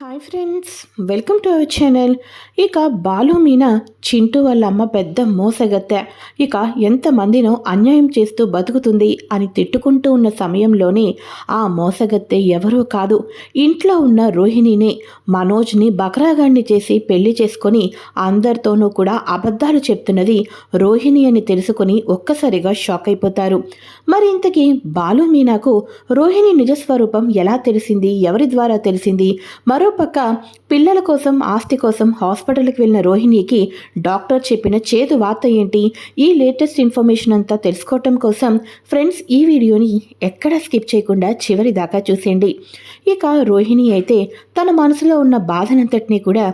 Hi friends, welcome to our channel. ఇక బాలు మీనా చింటూ వాళ్ళ అమ్మ పెద్ద మోసగత్తె. ఇక ఎంతమందినో అన్యాయం చేస్తూ బతుకుతుంది అని తిట్టుకుంటూ ఉన్న సమయంలోనే ఆ మోసగత్తె ఎవరూ కాదు, ఇంట్లో ఉన్న రోహిణిని మనోజ్ని బకరాగాన్ని చేసి పెళ్లి చేసుకొని అందరితోనూ కూడా అబద్ధాలు చెప్తున్నది రోహిణి అని తెలుసుకొని ఒక్కసారిగా షాక్ అయిపోతారు. మరి ఇంతకీ బాలు మీనాకు రోహిణి నిజస్వరూపం ఎలా తెలిసింది, ఎవరి ద్వారా తెలిసింది? మరోపక్క పిల్లల కోసం ఆస్తి కోసం హాస్పిటల్కి వెళ్ళిన రోహిణికి డాక్టర్ చెప్పిన చేదు వార్త ఏంటి? ఈ లేటెస్ట్ ఇన్ఫర్మేషన్ అంతా తెలుసుకోవటం కోసం ఫ్రెండ్స్ ఈ వీడియోని ఎక్కడా స్కిప్ చేయకుండా చివరి దాకా చూసేయండి. ఇక రోహిణి అయితే తన మనసులో ఉన్న బాధనంతటినీ కూడా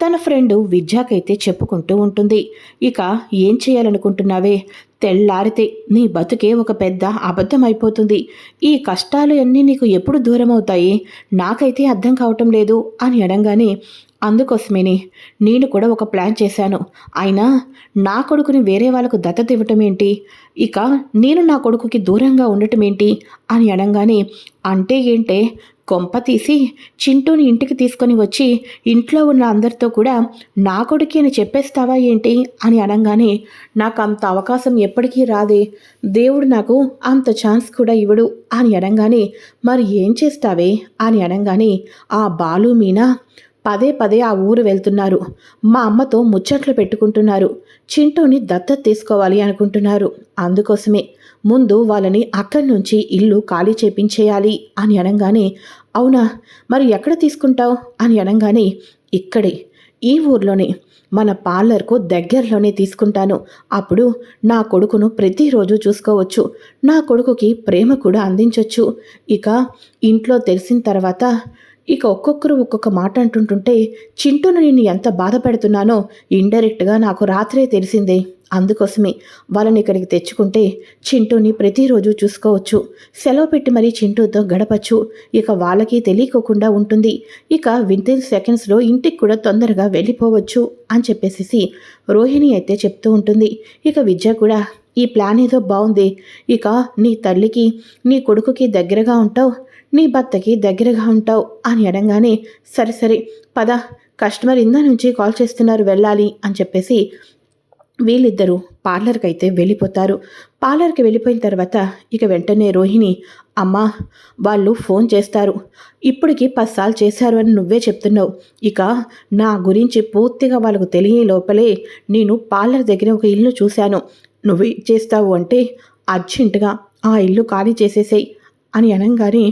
తన ఫ్రెండ్ విద్యాకైతే చెప్పుకుంటూ ఉంటుంది. ఇక ఏం చేయాలనుకుంటున్నావే? తెల్లారితే నీ బతుకే ఒక పెద్ద అబద్ధం అయిపోతుంది. ఈ కష్టాలు అన్నీ నీకు ఎప్పుడు దూరం అవుతాయి? నాకైతే అర్థం కావటం లేదు అని అనగానే, అందుకోసమేనే నేను కూడా ఒక ప్లాన్ చేశాను. అయినా నా కొడుకుని వేరే వాళ్ళకు దత్తత ఇవ్వటం ఏంటి? ఇక నేను నా కొడుకుకి దూరంగా ఉండటం ఏంటి అని అనగానే, అంటే ఏంటే, కొంప తీసి చింటూని ఇంటికి తీసుకొని వచ్చి ఇంట్లో ఉన్న అందరితో కూడా నా కొడుకి అని చెప్పేస్తావా ఏంటి అని అనగానే, నాకు అంత అవకాశం ఎప్పటికీ రాదే, దేవుడు నాకు అంత ఛాన్స్ కూడా ఇవ్వడు అని అనగానే, మరి ఏం చేస్తావే అని అనగానే, ఆ బాలు మీనా పదే పదే ఆ ఊరు వెళ్తున్నారు. మా అమ్మతో ముచ్చట్లు పెట్టుకుంటున్నారు. చింటూని దత్తత తీసుకోవాలి అనుకుంటున్నారు. అందుకోసమే ముందు వాళ్ళని అక్కడి నుంచి ఇల్లు ఖాళీ చేపించేయాలి అని అనగానే, అవునా, మరి ఎక్కడ తీసుకుంటావు అని అనగానే, ఇక్కడే ఈ ఊర్లోనే మన పార్లర్కు దగ్గరలోనే తీసుకుంటాను. అప్పుడు నా కొడుకును ప్రతిరోజు చూసుకోవచ్చు. నా కొడుకుకి ప్రేమ కూడా అందించవచ్చు. ఇక ఇంట్లో తెలిసిన తర్వాత ఇక ఒక్కొక్కరు ఒక్కొక్క మాట అంటుంటుంటే చింటూను నేను ఎంత బాధ పెడుతున్నానో ఇండైరెక్ట్గా నాకు రాత్రే తెలిసిందే. అందుకోసమే వాళ్ళని ఇక్కడికి తెచ్చుకుంటే చింటూని ప్రతిరోజు చూసుకోవచ్చు. సెలవు పెట్టి మరీ చింటూతో గడపచ్చు. ఇక వాళ్ళకి తెలియకోకుండా ఉంటుంది. ఇక వితిన్ సెకండ్స్లో ఇంటికి కూడా తొందరగా వెళ్ళిపోవచ్చు అని చెప్పేసి రోహిణి అయితే చెప్తూ ఉంటుంది. ఇక విద్య కూడా ఈ ప్లాన్ ఏదో బాగుంది. ఇక నీ తల్లికి నీ కొడుకుకి దగ్గరగా ఉంటావు, నీ భర్తకి దగ్గరగా ఉంటావు అని అనగానే, సరే సరే పద, కస్టమర్ ఇందా నుంచి కాల్ చేస్తున్నారు వెళ్ళాలి అని చెప్పేసి వీళ్ళిద్దరూ పార్లర్కి అయితే వెళ్ళిపోతారు. పార్లర్కి వెళ్ళిపోయిన తర్వాత ఇక వెంటనే రోహిణి, అమ్మా వాళ్ళు ఫోన్ చేస్తారు, ఇప్పటికి 10 సార్లు చేశారు అని నువ్వే చెప్తున్నావు. ఇక నా గురించి పూర్తిగా వాళ్ళకు తెలియ లోపలే నేను పార్లర్ దగ్గర ఒక ఇల్లు చూశాను. నువ్వు చేస్తావు అంటే అర్జెంటుగా ఆ ఇల్లు ఖాళీ చేసేసేయి అని అనగానే,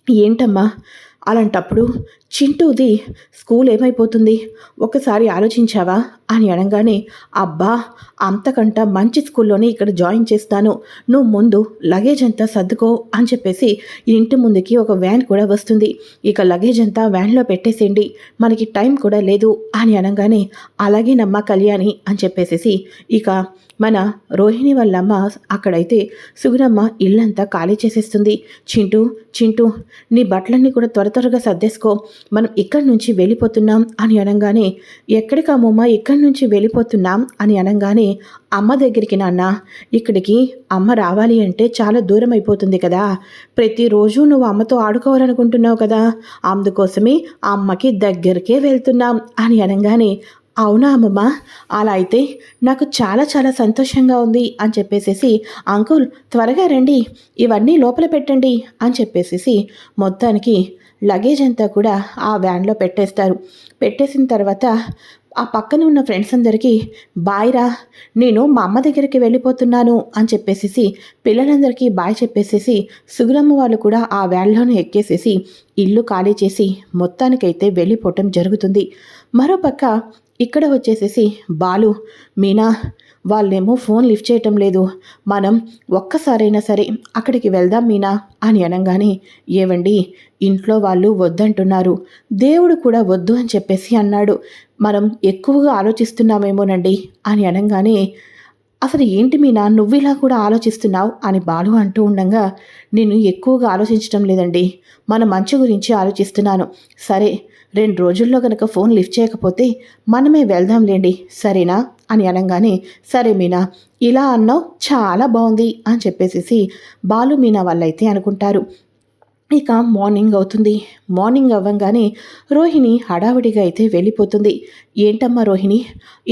ఏంటమ్మా అలాంటప్పుడు చింటూది స్కూల్ ఏమైపోతుంది ఒకసారి ఆలోచించావా అని అనగానే, అబ్బా అంతకంట మంచి స్కూల్లోనే ఇక్కడ జాయిన్ చేస్తాను, నువ్వు ముందు లగేజ్ అంతా సర్దుకో అని చెప్పేసి ఇంటి ముందుకి ఒక వ్యాన్ కూడా వస్తుంది. ఇక లగేజ్ అంతా వ్యాన్లో పెట్టేసేయండి, మనకి టైం కూడా లేదు అని అనగానే, అలాగేనమ్మా కళ్యాణి అని చెప్పేసి ఇక మన రోహిణి వాళ్ళమ్మ అక్కడైతే సుగుణమ్మ ఇల్లంతా ఖాళీ చేసేస్తుంది. చింటూ చింటూ నీ బట్టలన్నీ కూడా త్వర త్వరగా సర్దేసుకో, మనం ఇక్కడి నుంచి వెళ్ళిపోతున్నాం అని అనగానే, ఎక్కడికి అమ్మమ్మ ఇక్కడి నుంచి వెళ్ళిపోతున్నాం అని అనగానే, అమ్మ దగ్గరికి నాన్న, ఇక్కడికి అమ్మ రావాలి అంటే చాలా దూరం అయిపోతుంది కదా, ప్రతిరోజు నువ్వు అమ్మతో ఆడుకోవాలనుకుంటున్నావు కదా, అందుకోసమే అమ్మకి దగ్గరికే వెళ్తున్నాం అని అనగానే, అవునా అమ్మమ్మ, అలా అయితే నాకు చాలా చాలా సంతోషంగా ఉంది అని చెప్పేసేసి, అంకుల్ త్వరగా రండి, ఇవన్నీ లోపల పెట్టండి అని చెప్పేసేసి మొత్తానికి లగేజ్ అంతా కూడా ఆ వ్యాన్లో పెట్టేస్తారు. పెట్టేసిన తర్వాత ఆ పక్కన ఉన్న ఫ్రెండ్స్ అందరికీ, బాయ్ రా, నేను మా అమ్మ దగ్గరికి వెళ్ళిపోతున్నాను అని చెప్పేసి పిల్లలందరికీ బాయ్ చెప్పేసేసి సుగుణమ్మ వాళ్ళు కూడా ఆ వ్యాన్లోనే ఎక్కేసేసి ఇల్లు ఖాళీ చేసి మొత్తానికైతే వెళ్ళిపోవటం జరుగుతుంది. మరోపక్క ఇక్కడ వచ్చేసేసి బాలు, మీనా వాళ్ళేమో ఫోన్ లిఫ్ట్ చేయటం లేదు, మనం ఒక్కసారైనా సరే అక్కడికి వెళ్దాం మీనా అని అనగానే, ఏవండి ఇంట్లో వాళ్ళు వద్దంటున్నారు, దేవుడు కూడా వద్దు అని చెప్పేసి అన్నాడు, మనం ఎక్కువగా ఆలోచిస్తున్నామేమోనండి అని అనగానే, అసలు ఏంటి మీనా నువ్వు ఇలా కూడా ఆలోచిస్తున్నావు అని బాలు అంటూ ఉండగా, నేను ఎక్కువగా ఆలోచించడం లేదండి, మన మంచి గురించి ఆలోచిస్తున్నాను. సరే 2 రోజుల్లో కనుక ఫోన్ లిఫ్ట్ చేయకపోతే మనమే వెళ్దాంలేండి సరేనా అని అనగానే, సరే మీనా ఇలా అన్నావు చాలా బాగుంది అని చెప్పేసి బాలు మీనా వాళ్ళైతే అనుకుంటారు. ఇక మార్నింగ్ అవుతుంది. మార్నింగ్ అవ్వంగానే రోహిణి హడావిడిగా అయితే వెళ్ళిపోతుంది. ఏంటమ్మా రోహిణి,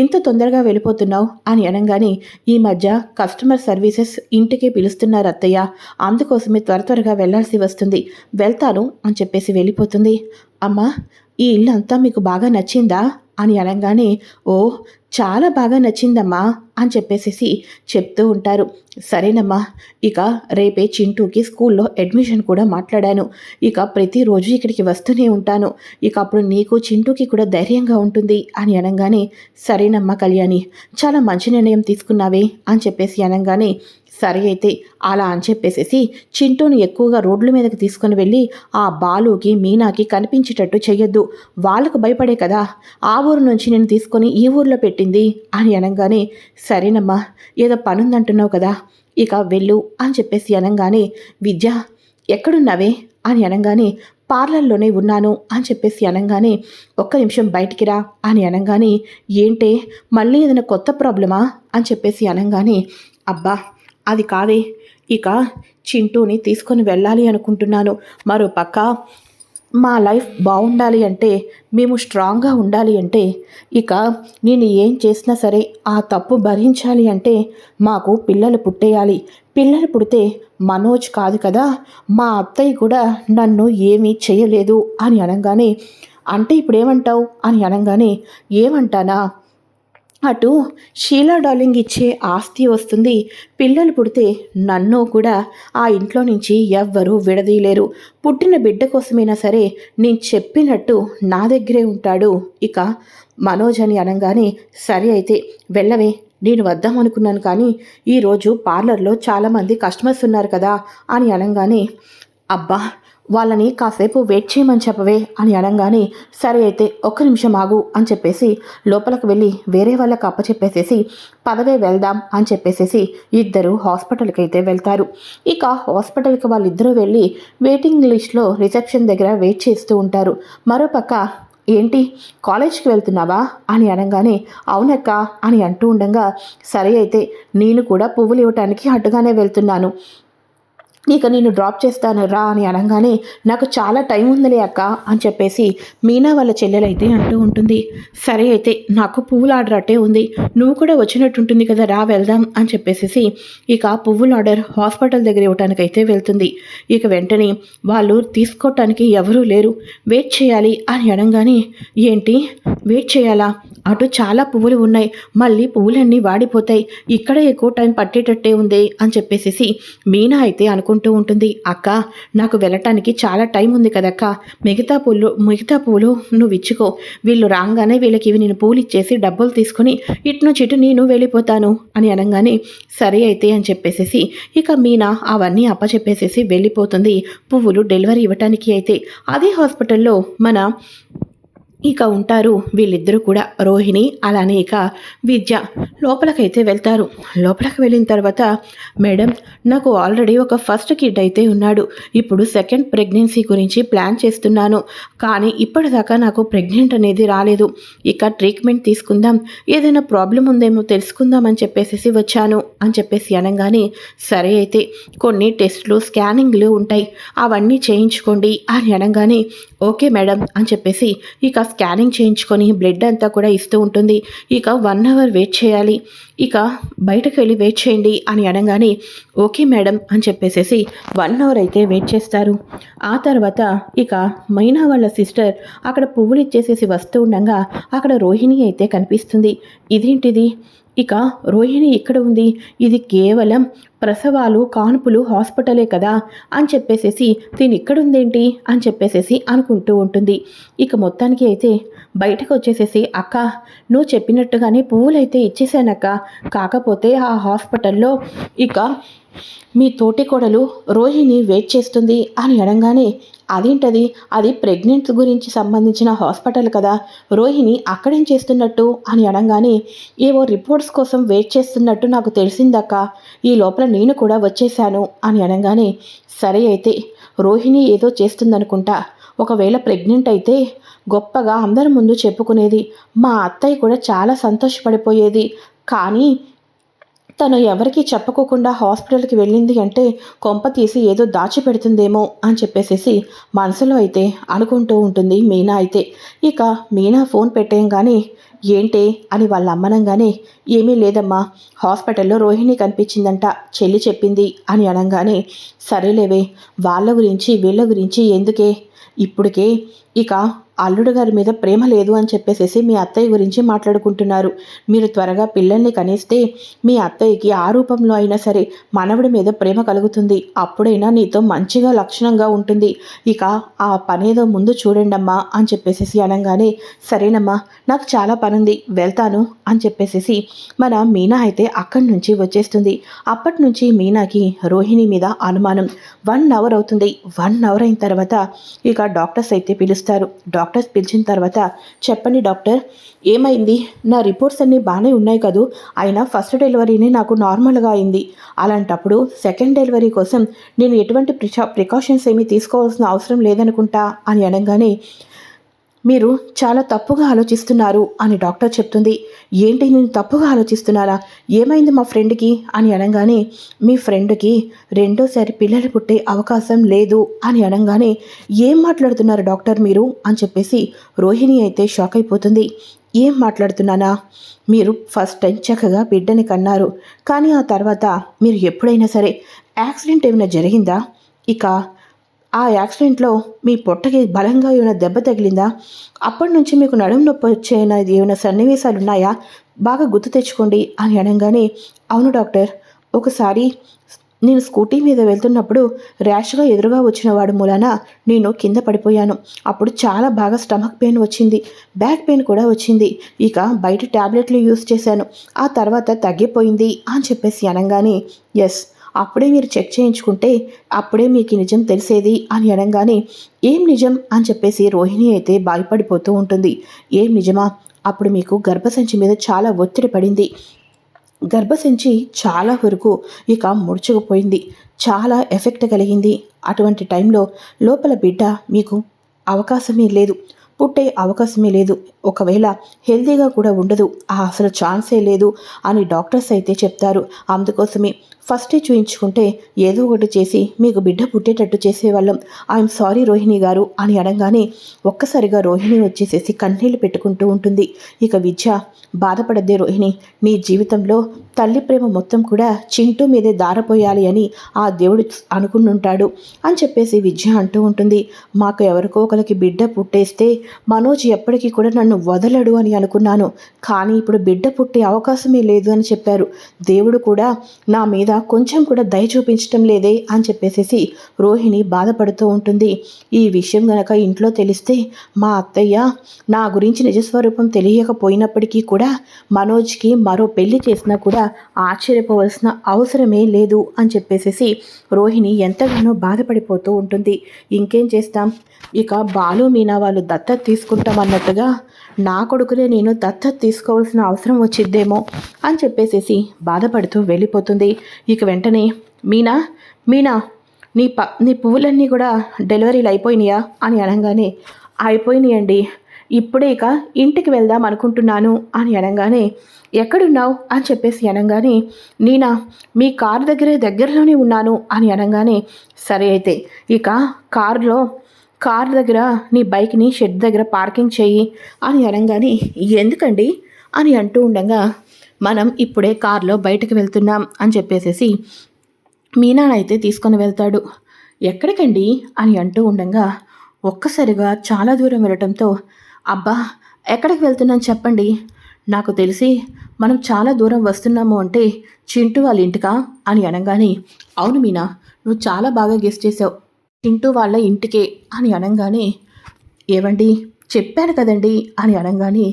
ఇంత తొందరగా వెళ్ళిపోతున్నావు అని అనగానే, ఈ మధ్య కస్టమర్ సర్వీసెస్ ఇంటికే పిలుస్తున్నారు అత్తయ్య, అందుకోసమే త్వరగా వెళ్ళాల్సి వస్తుంది, వెళ్తాను అని చెప్పేసి వెళ్ళిపోతుంది. అమ్మా, ఈ ఇల్లు అంతా మీకు బాగా నచ్చిందా అని అనగానే, ఓ చాలా బాగా నచ్చిందమ్మా అని చెప్పేసేసి చెప్తూ ఉంటారు. సరేనమ్మా, ఇక రేపే చింటూకి స్కూల్లో అడ్మిషన్ కూడా మాట్లాడాను. ఇక ప్రతిరోజు ఇక్కడికి వస్తూనే ఉంటాను. ఇక అప్పుడు నీకు చింటూకి కూడా ధైర్యంగా ఉంటుంది అని అనగానే, సరేనమ్మా కళ్యాణి, చాలా మంచి నిర్ణయం తీసుకున్నావే అని చెప్పేసి అనగానే, సరే అయితే అలా అని చెప్పేసేసి చింటూని ఎక్కువగా రోడ్ల మీదకి తీసుకుని వెళ్ళి ఆ బాలుకి మీనాకి కనిపించేటట్టు చెయ్యొద్దు, వాళ్ళకు భయపడే కదా ఆ ఊరు నుంచి నేను తీసుకొని ఈ ఊర్లో పెట్టింది అని అనగానే, సరేనమ్మా, ఏదో పనుందంటున్నావు కదా, ఇక వెళ్ళు అని చెప్పేసి అనగానే, విద్య ఎక్కడున్నావే అని అనగానే, పార్లర్లోనే ఉన్నాను అని చెప్పేసి అనగానే, ఒక్క నిమిషం బయటికి రా అని అనగానే, ఏంటే మళ్ళీ ఏదైనా కొత్త ప్రాబ్లమా అని చెప్పేసి అనగానే, అబ్బా అది కాదే, ఇక చింటూని తీసుకొని వెళ్ళాలి అనుకుంటున్నాను. మరో పక్క మా లైఫ్ బాగుండాలి అంటే, మేము స్ట్రాంగ్గా ఉండాలి అంటే, ఇక నేను ఏం చేసినా సరే ఆ తప్పు భరించాలి అంటే మాకు పిల్లలు పుట్టేయాలి. పిల్లలు పుడితే మనోజ్ కాదు కదా, మా అత్తయ్య కూడా నన్ను ఏమీ చేయలేదు అని అనగానే, అంటే ఇప్పుడేమంటావు అని అనగానే, ఏమంటానా, అటు షీలా డార్లింగ్ ఇచ్చే ఆస్తి వస్తుంది, పిల్లలు పుడితే నన్ను కూడా ఆ ఇంట్లో నుంచి ఎవ్వరూ విడదీయలేరు. పుట్టిన బిడ్డ కోసమైనా సరే నేను చెప్పినట్టు నా దగ్గరే ఉంటాడు ఇక మనోజ్ అని అనగానే, సరే అయితే వెళ్ళవే, నేను వద్దాం అనుకున్నాను కానీ ఈరోజు పార్లర్లో చాలామంది కస్టమర్స్ ఉన్నారు కదా అని అనగానే, అబ్బా వాళ్ళని కాసేపు వెయిట్ చేయమని చెప్పవే అని అనగానే, సరే అయితే ఒక్క నిమిషం ఆగు అని చెప్పేసి లోపలికి వెళ్ళి వేరే వాళ్ళకి అప్పచెప్పేసేసి, పదవే వెళ్దాం అని చెప్పేసేసి ఇద్దరు హాస్పిటల్కి అయితే వెళ్తారు. ఇక హాస్పిటల్కి వాళ్ళిద్దరూ వెళ్ళి వెయిటింగ్ లిస్ట్లో రిసెప్షన్ దగ్గర వెయిట్ చేస్తూ ఉంటారు. మరోపక్క, ఏంటి కాలేజ్కి వెళ్తున్నావా అని అనగానే, అవునక్క అని అంటూ ఉండగా, సరే అయితే నేను కూడా పువ్వులు ఇవ్వటానికి అడ్డుగానే వెళ్తున్నాను, ఇక నేను డ్రాప్ చేస్తాను రా అని అనగానే, నాకు చాలా టైం ఉందిలే అక్క అని చెప్పేసి మీనా వాళ్ళ చెల్లెలైతే అంటూ ఉంటుంది. సరే అయితే నాకు పువ్వుల ఆర్డర్ అట్టే ఉంది, నువ్వు కూడా వచ్చినట్టుంటుంది కదా, రా వెళ్దాం అని చెప్పేసి ఇక పువ్వుల ఆర్డర్ హాస్పిటల్ దగ్గర ఇవ్వటానికైతే వెళ్తుంది. ఇక వెంటనే వాళ్ళు తీసుకోవటానికి ఎవరూ లేరు, వెయిట్ చేయాలి అని అనగానే, ఏంటి వెయిట్ చేయాలా, అటు చాలా పువ్వులు ఉన్నాయి, మళ్ళీ పువ్వులన్నీ వాడిపోతాయి, ఇక్కడ ఎక్కువ టైం పట్టేటట్టే ఉంది అని చెప్పేసి మీనా అయితే అనుకుంటూ ఉంటుంది. అక్క, నాకు వెళ్ళటానికి చాలా టైం ఉంది కదక్క, మిగతా పూలు నువ్వు ఇచ్చుకో, వీళ్ళు రాగానే వీళ్ళకి ఇవి నేను పూలు ఇచ్చేసి డబ్బులు తీసుకుని ఇటు చిటు నేను వెళ్ళిపోతాను అని అనగానే, సరే అయితే అని చెప్పేసి ఇక మీనా అవన్నీ అప్పచెప్పేసేసి వెళ్ళిపోతుంది పువ్వులు డెలివరీ ఇవ్వటానికి. అయితే అదే హాస్పిటల్లో ఇక ఉంటారు వీళ్ళిద్దరూ కూడా, రోహిణి అలానే ఇక విద్య లోపలికైతే వెళ్తారు. లోపలికి వెళ్ళిన తర్వాత, మేడం నాకు ఆల్రెడీ ఒక ఫస్ట్ కిడ్ అయితే ఉన్నాడు, ఇప్పుడు సెకండ్ ప్రెగ్నెన్సీ గురించి ప్లాన్ చేస్తున్నాను, కానీ ఇప్పటిదాకా నాకు ప్రెగ్నెంట్ అనేది రాలేదు, ఇక ట్రీట్మెంట్ తీసుకుందాం, ఏదైనా ప్రాబ్లం ఉందేమో తెలుసుకుందాం అని చెప్పేసి వచ్చాను అని చెప్పేసి అనగానే, సరే అయితే కొన్ని టెస్టులు స్కానింగ్లు ఉంటాయి, అవన్నీ చేయించుకోండి అని అనగానే, ఓకే మేడం అని చెప్పేసి ఇక స్కానింగ్ చేయించుకొని బ్లడ్ అంతా కూడా ఇస్తూ ఉంటుంది. ఇక 1 అవర్ వెయిట్ చేయాలి, ఇక బయటకు వెళ్ళి వెయిట్ చేయండి అని అనగానే, ఓకే మేడం అని చెప్పేసేసి 1 అవర్ అయితే వెయిట్ చేస్తారు. ఆ తర్వాత ఇక మైనా వాళ్ళ సిస్టర్ అక్కడ పువ్వులు ఇచ్చేసేసి వస్తూ ఉండగా అక్కడ రోహిణి అయితే కనిపిస్తుంది. ఇదేంటిది, ఇక రోహిణి ఇక్కడ ఉంది, ఇది కేవలం ప్రసవాలు కాన్పులు హాస్పిటలే కదా అని చెప్పేసేసి దీని ఇక్కడుందేంటి అని చెప్పేసేసి అనుకుంటూ ఉంటుంది. ఇక మొత్తానికి అయితే బయటకు వచ్చేసేసి, అక్క నువ్వు చెప్పినట్టుగానే పువ్వులైతే ఇచ్చేసానక్క, కాకపోతే ఆ హాస్పిటల్లో ఇక మీ తోటి కోడలు రోహిణి వెయిట్ చేస్తుంది అని అనగానే, అదేంటది, అది ప్రెగ్నెంట్ గురించి సంబంధించిన హాస్పిటల్ కదా, రోహిణి అక్కడేం చేస్తున్నట్టు అని అనగానే, ఏవో రిపోర్ట్స్ కోసం వెయిట్ చేస్తున్నట్టు నాకు తెలిసిందక్క, ఈ లోపల నేను కూడా వచ్చేసాను అని అనగానే, సరే అయితే రోహిణి ఏదో చేస్తుందనుకుంటా, ఒకవేళ ప్రెగ్నెంట్ అయితే గొప్పగా అందరి ముందు చెప్పుకునేది, మా అత్తయ్య కూడా చాలా సంతోషపడిపోయేది, కానీ తను ఎవరికీ చెప్పుకోకుండా హాస్పిటల్కి వెళ్ళింది అంటే కొంప తీసి ఏదో దాచిపెడుతుందేమో అని చెప్పేసేసి మనసులో అయితే అనుకుంటూ ఉంటుంది మీనా అయితే. ఇక మీనా ఫోన్ పెట్టేయంగానే ఏంటి అని వాళ్ళ అమ్మనంగానే ఏమీ లేదమ్మా, హాస్పిటల్లో రోహిణి కనిపించిందంట, చెల్లి చెప్పింది అని అనగానే సరేలేవే, వాళ్ళ గురించి వీళ్ళ గురించి ఎందుకే, ఇప్పటికే ఇక అల్లుడు గారి మీద ప్రేమ లేదు అని చెప్పేసేసి మీ అత్తయ్య గురించి మాట్లాడుకుంటున్నారు. మీరు త్వరగా పిల్లల్ని కనేస్తే మీ అత్తయ్యకి ఆ రూపంలో అయినా సరే మనవడి మీద ప్రేమ కలుగుతుంది. అప్పుడైనా నీతో మంచిగా లక్షణంగా ఉంటుంది. ఇక ఆ పనేదో ముందు చూడండమ్మా అని చెప్పేసేసి అనగానే సరేనమ్మా, నాకు చాలా పనుంది, వెళ్తాను అని చెప్పేసేసి మన మీనా అయితే అక్కడి నుంచి వచ్చేస్తుంది. అప్పటి నుంచి మీనాకి రోహిణి మీద అనుమానం. 1 అవర్ అవుతుంది. 1 అవర్ అయిన తర్వాత ఇక డాక్టర్స్ అయితే పిలుస్తారు. డాక్టర్స్ పిలిచిన తర్వాత చెప్పండి డాక్టర్, ఏమైంది? నా రిపోర్ట్స్ అన్నీ బాగానే ఉన్నాయి కదూ, అయినా ఫస్ట్ డెలివరీనే నాకు నార్మల్గా అయింది. అలాంటప్పుడు సెకండ్ డెలివరీ కోసం నేను ఎటువంటి ప్రికాషన్స్ ఏమీ తీసుకోవాల్సిన అవసరం లేదనుకుంటా అని అనగానే మీరు చాలా తప్పుగా ఆలోచిస్తున్నారు అని డాక్టర్ చెప్తుంది. ఏంటి నేను తప్పుగా ఆలోచిస్తున్నారా? ఏమైంది మా ఫ్రెండ్కి అని అనగానే మీ ఫ్రెండ్కి రెండోసారి పిల్లలు పుట్టే అవకాశం లేదు అని అనగానే ఏం మాట్లాడుతున్నారు డాక్టర్ మీరు అని చెప్పేసి రోహిణి అయితే షాక్ అయిపోతుంది. ఏం మాట్లాడుతున్నానా? మీరు ఫస్ట్ టైం చక్కగా బిడ్డని కన్నారు, కానీ ఆ తర్వాత మీరు ఎప్పుడైనా సరే యాక్సిడెంట్ ఏమైనా జరిగిందా? ఇక ఆ యాక్సిడెంట్లో మీ పొట్టకి బలంగా ఏమైనా దెబ్బ తగిలిందా? అప్పటి నుంచి మీకు నడుము నొప్పి వచ్చేనా ఏమైనా సన్నివేశాలు ఉన్నాయా? బాగా గుర్తు తెచ్చుకోండి అని అనగానే అవును డాక్టర్, ఒకసారి నేను స్కూటీ మీద వెళ్తున్నప్పుడు ర్యాష్గా ఎదురుగా వచ్చిన వాడు మూలాన నేను కింద పడిపోయాను. అప్పుడు చాలా బాగా స్టమక్ పెయిన్ వచ్చింది, బ్యాక్ పెయిన్ కూడా వచ్చింది. ఇక బయట ట్యాబ్లెట్లు యూస్ చేశాను, ఆ తర్వాత తగ్గిపోయింది అని చెప్పేసి అనగానే ఎస్, అప్పుడే మీరు చెక్ చేయించుకుంటే అప్పుడే మీకు నిజం తెలిసేది అని అనగానే ఏం నిజం అని చెప్పేసి రోహిణి అయితే భయపడిపోతూ ఉంటుంది. ఏం నిజమా? అప్పుడు మీకు గర్భసంచి మీద చాలా ఒత్తిడి పడింది, గర్భసంచి చాలా వరకు ఇక ముడుచుకుపోయింది, చాలా ఎఫెక్ట్ కలిగింది. అటువంటి టైంలో లోపల బిడ్డ మీకు అవకాశమే లేదు, పుట్టే అవకాశమే లేదు, ఒకవేళ హెల్తీగా కూడా ఉండదు, అసలు ఛాన్సే లేదు అని డాక్టర్స్ అయితే చెప్తారు. అందుకోసమే ఫస్టే చూయించుకుంటే ఏదో ఒకటి చేసి మీకు బిడ్డ పుట్టేటట్టు చేసేవాళ్ళం. ఐఎమ్ సారీ రోహిణి గారు అని అనగానే ఒక్కసారిగా రోహిణి వచ్చేసేసి కన్నీళ్లు పెట్టుకుంటూ ఉంటుంది. ఇక విద్య బాధపడద్దే రోహిణి, నీ జీవితంలో తల్లి ప్రేమ మొత్తం కూడా చింటూ మీదే దారపోయాలి అని ఆ దేవుడు అనుకుంటుంటాడు అని చెప్పేసి విద్య అంటూ ఉంటుంది. మాకు ఎవరికో ఒకరికి బిడ్డ పుట్టేస్తే మనోజ్ ఎప్పటికీ కూడా నన్ను వదలడు అని అనుకున్నాను, కానీ ఇప్పుడు బిడ్డ పుట్టే అవకాశమే లేదు అని చెప్పారు. దేవుడు కూడా నా మీద కొంచెం కూడా దయ చూపించటం లేదే అని చెప్పేసేసి రోహిణి బాధపడుతూ ఉంటుంది. ఈ విషయం గనక ఇంట్లో తెలిస్తే మా అత్తయ్య నా గురించి నిజస్వరూపం తెలియకపోయినప్పటికీ కూడా మనోజ్కి మరో పెళ్లి చేసినా కూడా ఆశ్చర్యపోవలసిన అవసరమే లేదు అని చెప్పేసేసి రోహిణి ఎంతగానో బాధపడిపోతూ ఉంటుంది. ఇంకేం చేస్తాం, ఇక బాలు మీనా వాళ్ళు దత్తత తీసుకుంటామన్నట్టుగా నా కొడుకునే నేను దత్తత తీసుకోవాల్సిన అవసరం వచ్చిద్దేమో అని చెప్పేసేసి బాధపడుతూ వెళ్ళిపోతుంది. ఇక వెంటనే మీనా మీనా నీ పువ్వులన్నీ కూడా డెలివరీలు అయిపోయినాయా అని అనగానే అయిపోయినాయండి, ఇప్పుడే ఇక ఇంటికి వెళ్దాం అనుకుంటున్నాను అని అనగానే ఎక్కడున్నావు అని చెప్పేసి అనగానే నీనా మీ కారు దగ్గరలోనే ఉన్నాను అని అనగానే సరే అయితే ఇక కార్ దగ్గర నీ బైక్ని షెడ్ దగ్గర పార్కింగ్ చెయ్యి అని అనగానే ఎందుకండి అని అంటూ ఉండగా మనం ఇప్పుడే కార్లో బయటకు వెళ్తున్నాం అని చెప్పేసేసి మీనానైతే తీసుకొని వెళ్తాడు. ఎక్కడికండి అని అంటూ ఉండగా ఒక్కసారిగా చాలా దూరం వెళ్ళటంతో అబ్బా ఎక్కడికి వెళ్తున్నాను చెప్పండి, నాకు తెలిసి మనం చాలా దూరం వస్తున్నాము అంటే చింటూ వాళ్ళ ఇంటికా అని అనగానే అవును మీనా, నువ్వు చాలా బాగా గెస్ చేసావు, చింటూ వాళ్ళ ఇంటికే అని అనగానే ఏవండి చెప్పాను కదండి అని అనగానే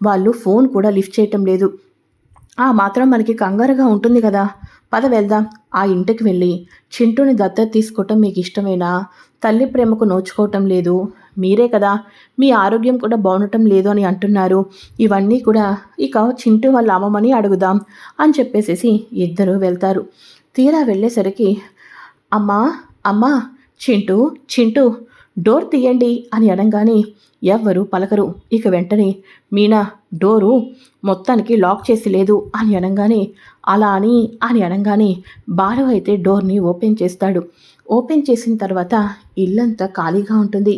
వాళ్ళు ఫోన్ కూడా లిఫ్ట్ చేయటం లేదు. ఆ మాత్రం మనకి కంగారుగా ఉంటుంది కదా, పద వెళ్దాం, ఆ ఇంటికి వెళ్ళి చింటూని దత్తత తీసుకోవటం మీకు ఇష్టమేనా? తల్లి ప్రేమకు నోచుకోవటం లేదు, మీరే కదా మీ ఆరోగ్యం కూడా బాగుండటం లేదు అని అంటున్నారు, ఇవన్నీ కూడా ఇక చింటూ వాళ్ళ అమ్మమని అడుగుదాం అని చెప్పేసేసి ఇద్దరు వెళ్తారు. తీరా వెళ్ళేసరికి అమ్మా అమ్మా చింటూ చింటూ డోర్ తీయండి అని అనగానే ఎవ్వరూ పలకరు. ఇక వెంటనే మీనా డోరు మొత్తానికి లాక్ చేసి లేదు అని అనగానే అలా అని అనగానే బాలు అయితే డోర్ని ఓపెన్ చేస్తాడు. ఓపెన్ చేసిన తర్వాత ఇల్లంతా ఖాళీగా ఉంటుంది.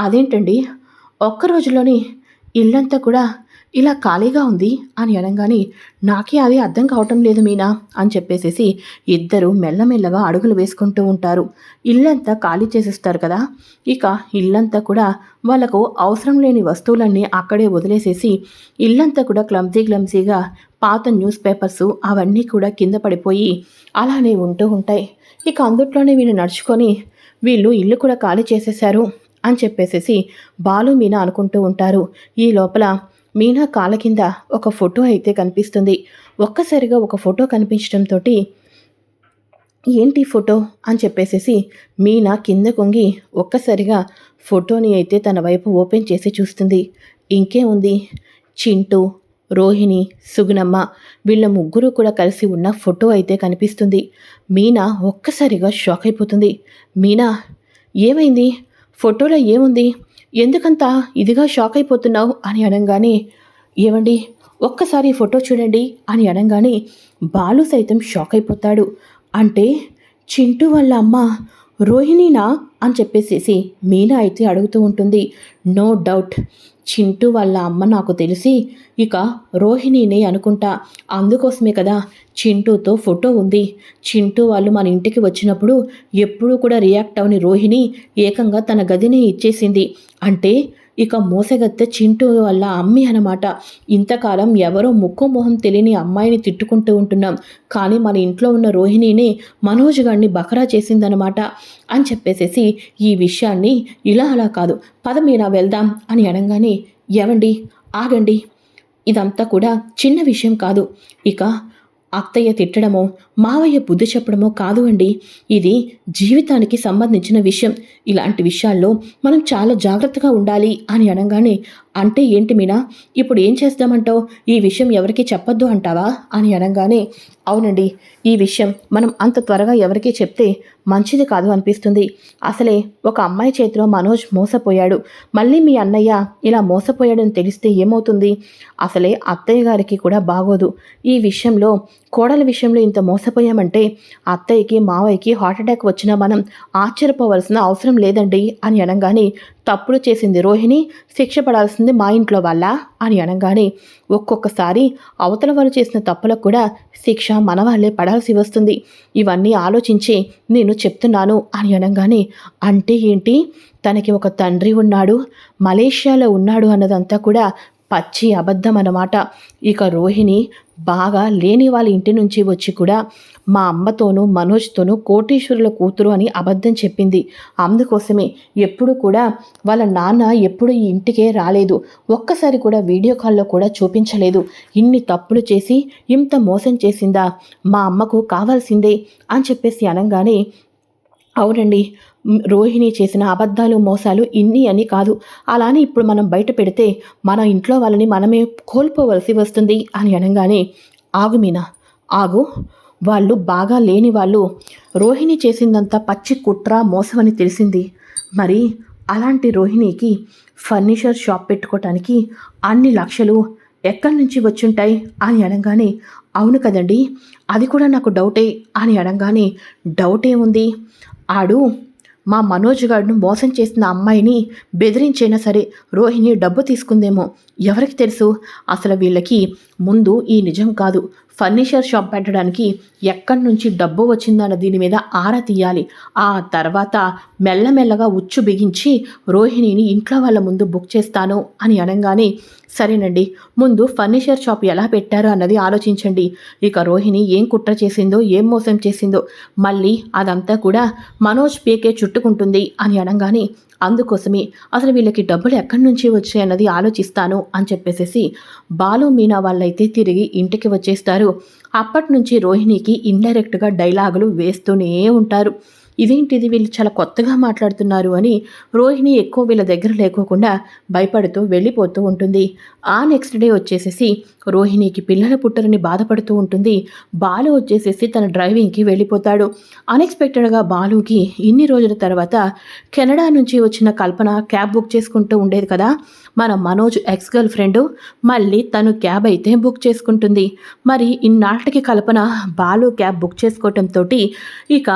అదేంటండి ఒక్క రోజులోనే ఇల్లంతా కూడా ఇలా ఖాళీగా ఉంది అని అనగానే నాకే అది అర్థం కావటం లేదు మీనా అని చెప్పేసేసి ఇద్దరు మెల్లమెల్లగా అడుగులు వేసుకుంటూ ఉంటారు. ఇల్లంతా ఖాళీ చేసేస్తారు కదా. ఇక ఇల్లంతా కూడా వాళ్ళకు అవసరం లేని వస్తువులన్నీ అక్కడే వదిలేసేసి ఇల్లంతా కూడా క్లమ్జీగా పాత న్యూస్ పేపర్స్ అవన్నీ కూడా కింద పడిపోయి అలానే ఉంటూ ఉంటాయి. ఇక అందుట్లోనే వీళ్ళు నడుచుకొని వీళ్ళు ఇల్లు కూడా ఖాళీ చేసేశారు అని చెప్పేసేసి బాలు మీనా అనుకుంటూ ఉంటారు. ఈ లోపల మీనా కాళ్ళ కింద ఒక ఫోటో అయితే కనిపిస్తుంది. ఒక్కసారిగా ఒక ఫోటో కనిపించడంతో ఏంటి ఫోటో అని చెప్పేసేసి మీనా కింద కొంగి ఒక్కసారిగా ఫోటోని అయితే తన వైపు ఓపెన్ చేసి చూస్తుంది. ఇంకేముంది, చింటూ, రోహిణి, సుగుణమ్మ వీళ్ళ ముగ్గురు కూడా కలిసి ఉన్న ఫోటో అయితే కనిపిస్తుంది. మీనా ఒక్కసారిగా షాక్ అయిపోతుంది. మీనా ఏమైంది, ఫోటోలో ఏముంది, ఎందుకంత ఇదిగా షాక్ అయిపోతున్నావు అని అనగానే ఏమండి ఒక్కసారి ఫోటో చూడండి అని అనగానే బాలు సైతం షాక్ అయిపోతాడు. అంటే చింటూ వాళ్ళ అమ్మ రోహిణీనా అని చెప్పేసేసి మీనా అయితే అడుగుతూ ఉంటుంది. నో డౌట్ చింటూ వాళ్ళ అమ్మ నాకు తెలిసి ఇక రోహిణినే అనుకుంటా. అందుకోసమే కదా చింటూతో ఫోటో ఉంది. చింటూ వాళ్ళు మన ఇంటికి వచ్చినప్పుడు ఎప్పుడూ కూడా రియాక్ట్ అవని రోహిణి ఏకంగా తన గదిని ఇచ్చేసింది. అంటే ఇక మోసగత్తె చింటూ వల్ల అమ్మి అనమాట. ఇంతకాలం ఎవరో ముక్కు మొహం తెలియని అమ్మాయిని తిట్టుకుంటూ ఉంటున్నాం, కానీ మన ఇంట్లో ఉన్న రోహిణిని మనోజ్ గారిని బకరా చేసిందనమాట అని చెప్పేసేసి ఈ విషయాన్ని ఇలా అలా కాదు పద మీనా వెళ్దాం అని అనగానే ఏవండి ఆగండి, ఇదంతా కూడా చిన్న విషయం కాదు. ఇక అత్తయ్య తిట్టడమో మావయ్య బుద్ధి చెప్పడమో కాదు అండి, ఇది జీవితానికి సంబంధించిన విషయం. ఇలాంటి విషయాల్లో మనం చాలా జాగ్రత్తగా ఉండాలి అని అనగానే అంటే ఏంటి మీనా, ఇప్పుడు ఏం చేద్దామంటావు, ఈ విషయం ఎవరికి చెప్పొద్దు అంటావా అని అనగానే అవునండి, ఈ విషయం మనం అంత త్వరగా ఎవరికి చెప్తే మంచిది కాదు అనిపిస్తుంది. అసలే ఒక అమ్మాయి చేతిలో మనోజ్ మోసపోయాడు, మళ్ళీ మీ అన్నయ్య ఇలా మోసపోయాడని తెలిస్తే ఏమవుతుంది, అసలే అత్తయ్య గారికి కూడా బాగోదు. ఈ విషయంలో కోడల విషయంలో ఇంత మోసపోయామంటే అత్తయ్యకి మావయ్యకి హార్ట్అటాక్ వచ్చినా మనం ఆశ్చర్యపోవాల్సిన అవసరం లేదండి అని అనగానే తప్పులు చేసింది రోహిణి, శిక్ష పడాల్సింది మా ఇంట్లో వాళ్ళ అని అనగానే ఒక్కొక్కసారి అవతల వాళ్ళు చేసిన తప్పులకు కూడా శిక్ష మన వాళ్ళే పడాల్సి వస్తుంది. ఇవన్నీ ఆలోచించి నేను చెప్తున్నాను అని అనగానే అంటే ఏంటి, తనకి ఒక తండ్రి ఉన్నాడు, మలేషియాలో ఉన్నాడు అన్నదంతా కూడా పచ్చి అబద్ధం అన్నమాట. ఇక రోహిణి బాగా లేని వాళ్ళ ఇంటి నుంచి వచ్చి కూడా మా అమ్మతోనూ మనోజ్తోనూ కోటీశ్వరుల కూతురు అని అబద్ధం చెప్పింది. అందుకోసమే ఎప్పుడు కూడా వాళ్ళ నాన్న ఎప్పుడు ఈ ఇంటికే రాలేదు, ఒక్కసారి కూడా వీడియో కాల్లో కూడా చూపించలేదు. ఇన్ని తప్పులు చేసి ఇంత మోసం చేసిందా, మా అమ్మకు కావాల్సిందే అని చెప్పేసి అనగానే అవునండి, రోహిణి చేసిన అబద్ధాలు మోసాలు ఇన్ని అని కాదు, అలానే ఇప్పుడు మనం బయట పెడితే మన ఇంట్లో వాళ్ళని మనమే కోల్పోవలసి వస్తుంది అని అనగానే ఆగు మీనా ఆగు, వాళ్ళు బాగా లేని వాళ్ళు, రోహిణి చేసిందంతా పచ్చి కుట్ర మోసమని తెలిసింది. మరి అలాంటి రోహిణికి ఫర్నిచర్ షాప్ పెట్టుకోవటానికి అన్ని లక్షలు ఎక్కడి నుంచి వచ్చుంటాయి అని అనగానే అవును కదండి, అది కూడా నాకు డౌటే అని అనగానే డౌట్ ఏముంది, ఆడు మా మనోజ్ గారిను మోసం చేసిన అమ్మాయిని బెదిరించైనా సరే రోహిణి డబ్బు తీసుకుందేమో, ఎవరికి తెలుసు. అసలు వీళ్ళకి ముందు ఈ నిజం కాదు, ఫర్నిచర్ షాప్ పెట్టడానికి ఎక్కడి నుంచి డబ్బు వచ్చిందన్న దీని మీద ఆరా తీయాలి. ఆ తర్వాత మెల్లమెల్లగా ఉచ్చు బిగించి రోహిణిని ఇంట్లో వాళ్ళ ముందు బుక్ చేస్తాను అని అనగానే సరేనండి, ముందు ఫర్నిచర్ షాప్ ఎలా పెట్టారో అన్నది ఆలోచించండి. ఇక రోహిణి ఏం కుట్ర చేసిందో ఏం మోసం చేసిందో మళ్ళీ అదంతా కూడా మనోజ్ పీకే చుట్టుకుంటుంది అని అనగానే అందుకోసమే అసలు వీళ్ళకి డబ్బులు ఎక్కడి నుంచి వచ్చాయన్నది ఆలోచిస్తాను అని చెప్పేసేసి బాలు మీనా వాళ్ళైతే తిరిగి ఇంటికి వచ్చేస్తారు. అప్పటి నుంచి రోహిణికి ఇండైరెక్ట్గా డైలాగులు వేస్తూనే ఉంటారు. ఇదేంటిది వీళ్ళు చాలా కొత్తగా మాట్లాడుతున్నారు అని రోహిణి ఎక్కువ వీళ్ళ దగ్గర లేకోకుండా భయపడుతూ వెళ్ళిపోతూ ఉంటుంది. ఆ నెక్స్ట్ డే వచ్చేసేసి రోహిణికి పిల్లలు పుట్టరని బాధపడుతూ ఉంటుంది. బాలు వచ్చేసేసి తన డ్రైవింగ్కి వెళ్ళిపోతాడు. అన్ఎక్స్పెక్టెడ్గా బాలుకి ఇన్ని రోజుల తర్వాత కెనడా నుంచి వచ్చిన కల్పన క్యాబ్ బుక్ చేసుకుంటూ ఉండేది కదా, మన మనోజ్ ఎక్స్ గర్ల్ ఫ్రెండ్ మళ్ళీ తను క్యాబ్ అయితే బుక్ చేసుకుంటుంది. మరి ఇన్నాళ్ళకి కల్పన బాలు క్యాబ్ బుక్ చేసుకోవటంతో ఇక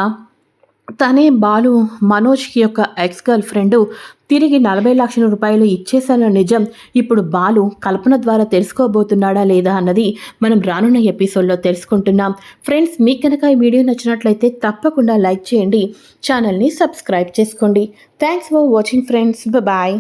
తనే బాలు మనోజ్కి యొక్క ఎక్స్ గర్ల్ ఫ్రెండ్ తిరిగి 40 లక్షల రూపాయలు ఇచ్చేసాన నిజం ఇప్పుడు బాలు కల్పన ద్వారా తెలుసుకోబోతున్నాడా లేదా అన్నది మనం రానున్న ఎపిసోడ్లో తెలుసుకుంటున్నాం. ఫ్రెండ్స్, మీకు కనుక ఈ వీడియో నచ్చినట్లయితే తప్పకుండా లైక్ చేయండి, ఛానల్ని సబ్స్క్రైబ్ చేసుకోండి. Thanks for watching friends, bye.